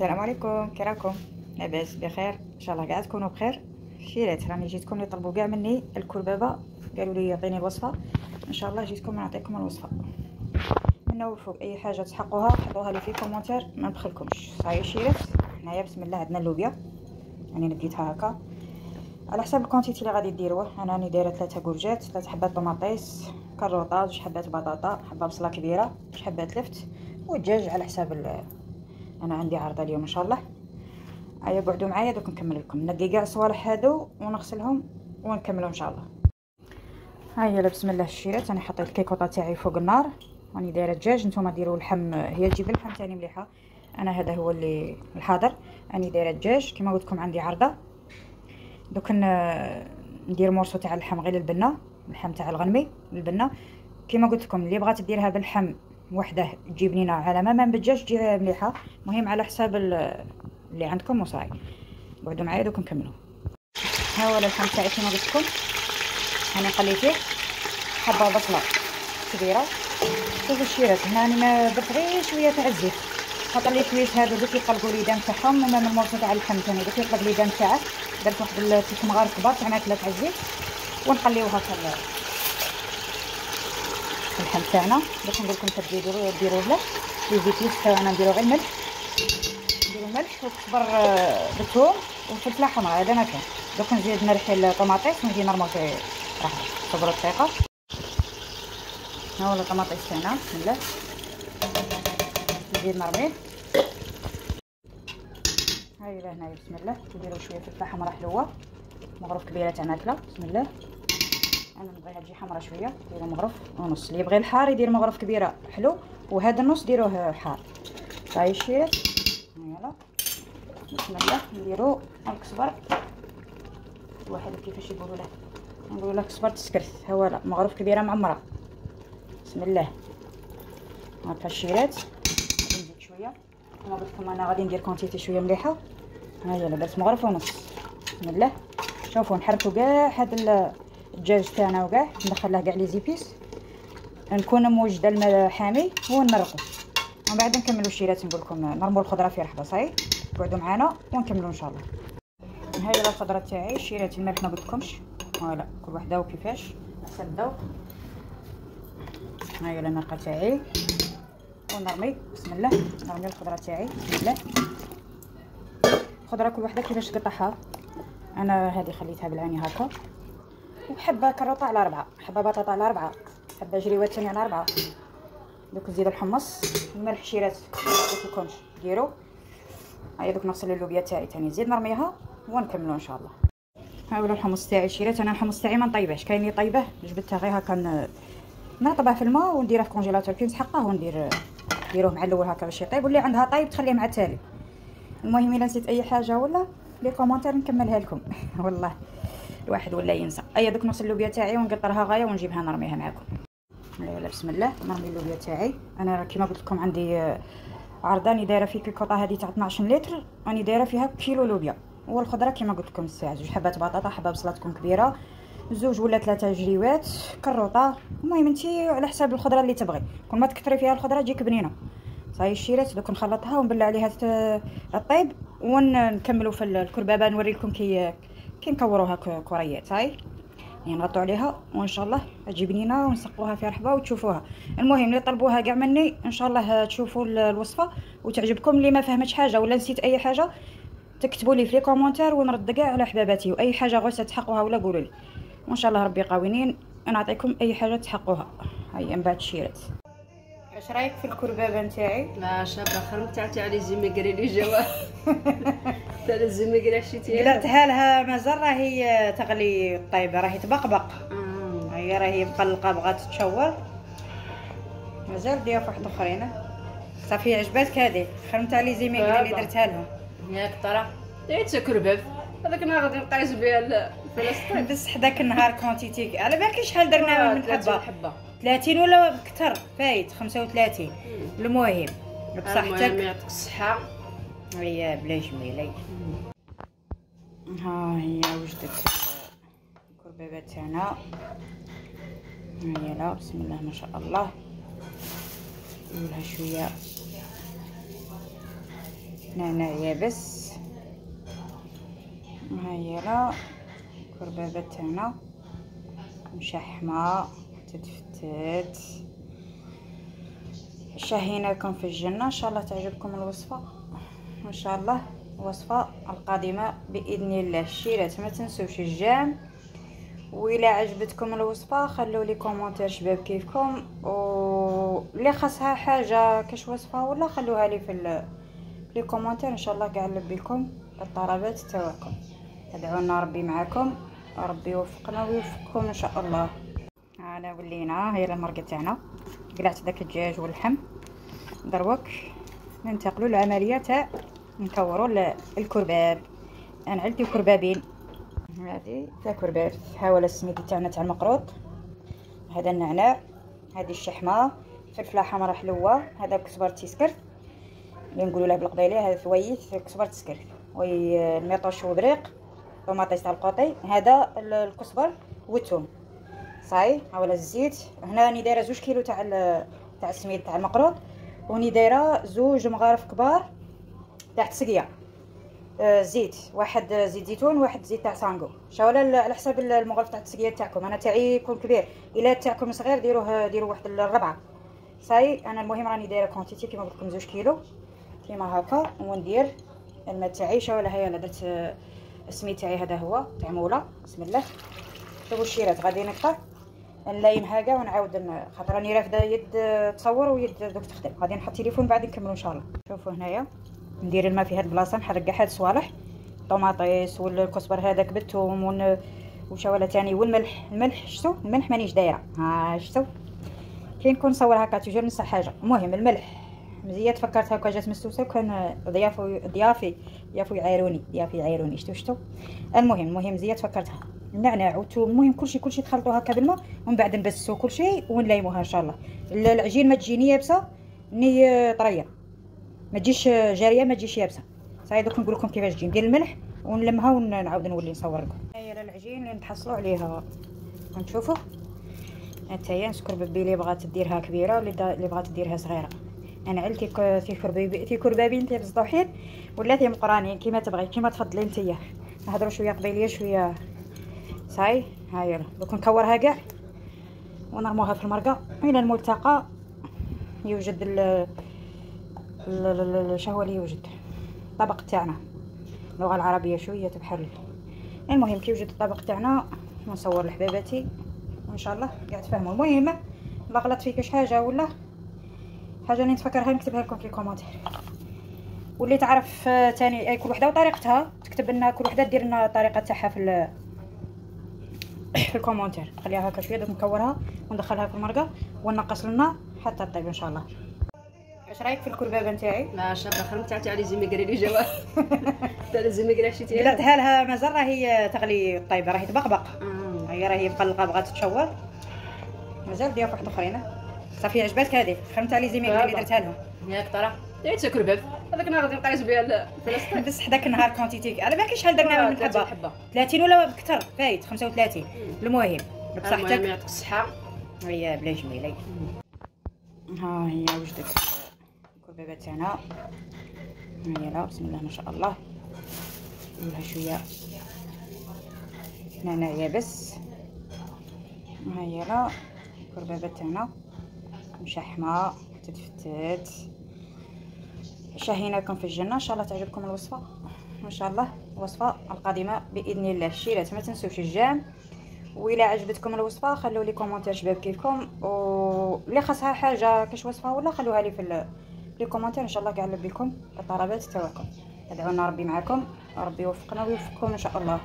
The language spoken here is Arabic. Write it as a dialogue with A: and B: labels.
A: السلام عليكم، كي راكم؟ لاباس بخير ان شاء الله كاع تكونوا بخير. شيرات راني جيتكم اللي طلبوا كاع مني الكربابه، قالوا لي يعطيني الوصفه. ان شاء الله جيتكم نعطيكم الوصفه من اول فوق. اي حاجه تحقوها حطوها لي في كومونتير ما نبخلكمش. صاي شيرات هنايا بسم الله عندنا اللوبيا، يعني نديتها هكا على حساب الكونتيتي اللي غادي ديروه. انا راني دايره 3 كورجات، 3 حبات طوماطيس، كروطه، 2 حبات بطاطا، حبه بصله كبيره، 2 حبات لفت، ودجاج على حساب انا عندي عرضه اليوم ان شاء الله. هيا قعدوا معايا دوك نكمل لكم. نقي كاع الصوالح هادو ونغسلهم ونكملوا ان شاء الله. هيا بسم الله الشيرات. انا حطيت الكيكوطه تاعي فوق النار، راني دايره الدجاج. نتوما ديروا اللحم، هي تجيب اللحم تاني مليحه، انا هذا هو اللي الحاضر. راني دايره الدجاج كما قلت لكم، عندي عرضه. دوك ندير مورسو تاع اللحم غير البنه، اللحم تاع الغنمي البنه. كما قلت لكم اللي بغات ديرها باللحم وحده تجي بنينه، على ما بالدجاج تجي مليحه. المهم على حساب اللي عندكم وصاي. قعدوا معايا دوك نكملوا. ها هو اللحم تاعي كما قلت لكم، انا قليتيه. حبه بصله كبيره. شوفوا الشيرات هنا انا ما درت غير شويه تاع الزيت، خاطر لي شويه هادو دوك يقلقوا لي دام تاعهم. ومن المورسو تاع اللحم ثاني دوك يقلق لي دام تاعه. درت واحد الكيس مغار كبار تاع ماكله تاع الزيت، ونخليوه هكا اللحم تاعنا. باش نقول لكم ديروه له لي زيتيس تاعنا. نديرو غير الملح، نديرو الملح وكزبر بالثوم وفلفله حمراء، هذا ما كان. دوك نزيد نرحي الطوماطيس ونجي نرموطي. راح صبروا دقيقه. ها هو الطوماطيس تاعنا بسم الله، نزيد نرميه. هاي لهنا بسم الله. نديرو شويه فلفله حمراء حلوه، مغروف كبيره تاع ماكله بسم الله. انا نبغيها تجي حمراء شويه، ديروا مغرف ونص. اللي يبغي الحار يدير مغرف كبيره حلو، وهذا النص ديروه حار. هاي الشيرات يلا بسم الله. نديرو الكزبر، واحد كيفاش يقولوا له، نقولوا له كزبر تسكرت. ها هو مغروف كبيره معمره بسم الله. هاكا الشيرات نزيد شويه كما قلت لكم، انا غادي ندير كونتيتي شويه مليحه. ها يلا درت مغرف ونص بسم الله. شوفوا نحركوا كاع هذا الدجاج تاعنا وكاع ندخل له كاع لي زيبيس، نكون موجده الماء حامي ونمرقوا. ومن بعد نكملوا الشيرات. نقول لكم نرموا الخضره في رحبه. صاي قعدوا معنا ونكملوا ان شاء الله. هاي الخضره تاعي الشيرات الملح ما قلتلكمش، فوالا كل وحده وكيفاش حسب الذوق. هاي المرقه تاعي ونرمي بسم الله. نرمي الخضره تاعي بسم الله. الخضره كل وحده كيفاش تقطعها. انا هذه خليتها بالعاني هكا، وحبه كروطه على 4، حبه بطاطا على 4، حبه جريوات ثاني على 4. دوك نزيد الحمص، الملح شيرات مقلتلكمش ديروا. هيا دوك نغسل اللوبيا تاعي ثاني نزيد نرميها ونكملوا ان شاء الله. ها هو الحمص تاعي شيرات. انا الحمص تاعي ما نطيبهش، كاين اللي طيبه جبدته غير هكا نطبه في الماء ونديره في كونجيلاتور كي نسحقه نديروه مع الاول هكا باش يطيب، واللي عندها طيب تخليه مع التالي. المهم الا نسيت اي حاجه ولا لي كومونتير نكملها لكم والله الواحد ولا ينسى. ايا دوك نغسل اللوبيا تاعي ونقطرها غايه ونجيبها نرميها معكم. يلا بسم الله. نرمي اللوبيا تاعي. انا كيما قلت لكم عندي عرضه راني دايره في كيكوطه هذه تاع 12 لتر، راني دايره فيها كيلو لوبيا. والخضره كيما قلت لكم الساعه 2 حبات بطاطا، حبه بصله تكون كبيره، 2 ولا 3 جريوات، كروطه. المهم انتي على حساب الخضره اللي تبغي، كل ما تكثري فيها الخضره تجيك بنينه. صاي الشيرات دوك نخلطها ونبلع عليها الطيب ونكملوا في الكربابه. نوري لكم كي نكوروها كريات. صاي يعني نغطوا عليها وان شاء الله تجي بنينه ونسقوها في رحبه وتشوفوها. المهم اللي طلبوها كاع مني ان شاء الله تشوفوا الوصفه وتعجبكم. اللي ما فهمتش حاجه ولا نسيت اي حاجه تكتبوا لي في لي كومونتير ونرد كاع على حباباتي، واي حاجه غوسه تحقوها ولا قولوا لي وان شاء الله ربي قاوينين نعطيكم اي حاجه تحقوها. هيا من بعد الشيرات. اش رايك في الكربابه نتاعي؟
B: لا شابه خير تاع لي زيميغري لي جوا تاع لي زيميغري شتي
A: قلتها لها مازال راهي تغلي طيبه، راهي تبقبق. هي راهي مقلقه بغات تشور، مازال ديها فواحد اخرين. صافي عجباتك هذه خير نتاع لي زيميغري اللي درتها لهم
B: ياك طرا دايت كرباب هذاك النهار غادي نقيس بها فلسطين.
A: بصح داك النهار كونتيتي على بالك شحال درنا من
B: 30
A: حبه 30 ولا اكثر فايت 35. المهم بصحتك
B: يعطيك الصحه.
A: هي بلا جميله. ها هي وجدت الكربابه تاعنا. هيا بسم الله ما شاء الله. نديرها شويه نعناع يابس، هاهي الكربابه تاعنا مشحمه تتفتات. شاهيناكم في الجنه، ان شاء الله تعجبكم الوصفه، ان شاء الله الوصفه القادمه باذن الله. الشيرات ما تنسوش الجام، وإلا عجبتكم الوصفه خلوا لي كومونتير شباب كيفكم، واللي خاصها حاجه كاش وصفه ولا خلوها لي في لي كومونتير، ان شاء الله كاع نلبي لكم الطلبات تاعكم. ادعونا ربي معاكم، ربي يوفقنا ويوفقكم ان شاء الله. هذا ولينا، هي المرقه تاعنا، قلعت داك الدجاج واللحم. دروك ننتقلوا للعمليه تاع نكوروا الكرباب. انا عندي كربابين، هذه تاع كرباب، ها هو السميد تاعنا تاع المقروط، هذا النعناع، هذه الشحمه، فلفله حمراء حلوه، هذا كزبر تيسكر اللي نقولوا له بالقبيله، هذا ثويث كزبر تيسكر، والميطوش وبريق، طوماطيش تاع القوطي، هذا الكزبر والثوم. صاي ها ولا الزيت. هنا راني دايره 2 كيلو تاع السميد تاع المقروط، وراني دايره 2 مغارف كبار تاع التسقيه زيت، واحد زيت زيتون واحد زيت تاع سانغو، شاولا على حساب المغرف تاع التسقيه تاعكم. انا تاعي يكون كبير، الا تاعكم صغير ديروا واحد الربعه. صاي انا المهم راني دايره كونتيتي كيما قلت لكم 2 كيلو كيما هكا، وندير الماء تاعي. شاولا هيا درت السميد تاعي، هذا هو تاع مولا. بسم الله. شوفوا الشيرات غادي نقطع نلايمها كاع ونعاود، خاطر راني رافده يد تصور ويد دوك تخدم. غادي نحط تليفون بعد نكملوا ان شاء الله. شوفوا هنايا ندير الماء في هاد البلاصه، نحرق كاع هاد الصوالح، الطوماطيس والكزبر هذاك بالثوم وشواله تاني والملح. الملح شفتوا الملح مانيش دايره، ها شفتوا كي نكون نصور هكا توجور ننسى حاجه. المهم الملح مزيان، تفكرت هكا جات مسوسه وكان ضيافي يعايروني شفتوا. المهم مزيان تفكرتها. النعناع والثوم، المهم كلشي تخلطوا هكا بالماء، ومن بعد نبسوا كلشي ونلايموها ان شاء الله. العجين ما تجيني يابسه ني طريه، ما تجيش جاريه، ما تجيش يابسه. صاي دوك نقول لكم كيفاش تجي. ندير الملح ونلمها ونعاود نولي نصور لكم. هي العجين اللي نتحصلوا عليها نشوفوا. حتى هي نسكر بالبيلي بغات ديرها كبيره واللي بغات ديرها صغيره. انا عيلتي في كربابين تاع الصدوحين ولا تاع مقرانين، كيما تبغي كيما تفضلي نتيا. نهضروا شويه قبيليه شويه. صاي هاي دوك نكورها كاع ونرموها في المرقه الى الملتقى. يوجد شهوه اللي يوجد الطبق تاعنا، اللغه العربيه شويه تبحر. المهم كي يوجد الطبق تاعنا نصور لحباباتي وان شاء الله قاعد تفهموا. المهم لا غلط في كاش حاجه ولا حاجه اللي نتفكرها نكتبها لكم في الكومونتير، واللي تعرف تاني اي كل وحده وطريقتها تكتب لنا، كل وحده دير لنا الطريقه تاعها في الكومونتير. خليها هكا شويه دوك نكورها وندخلها في المرقه ونقص لنا حتى طيب ان شاء الله. واش رايك في الكربابه نتاعي؟
B: لا شابه، خرمت تاع لي زيميغري لي جوا تاع لي زيميغري شتي
A: قلتها لها مازال راهي تغلي طيبه، راهي تبقبق. هي راهي مقلقه بغات تشور، مازال ضياف واحد اخرين. صافي عجباتك هذه؟ خرمت على لي زيميغري اللي درتها لهم
B: ياك ترى درت كرباب هذاك النهار غادي نقيس بها الفلسطين.
A: بصح داك النهار كونتيتي على بالك شحال درنا من حبه 30 ولا اكثر، فايت 35. المهم بصحتك،
B: المهم يعطيك الصحه.
A: هي بلا جميله. ها هي وجدت الكربابه تاعنا، هي لا بسم الله ما شاء الله. نديرها شويه نعناع يابس. هي لا الكربابه تاعنا مشحمه تتفتات. شاهيناكم في الجنه، ان شاء الله تعجبكم الوصفه، ان شاء الله الوصفه القادمه باذن الله. الشيرات ما تنسوش الجام، وإلا عجبتكم الوصفه خلوا لي كومونتير شباب كيفكم، واللي خاصها حاجه كاش وصفه ولا خلوها لي في لي كومونتير، ان شاء الله كاع نلبي لكم الطلبات تاعكم. ادعونا ربي معاكم، ربي يوفقنا ويوفقكم ان شاء الله.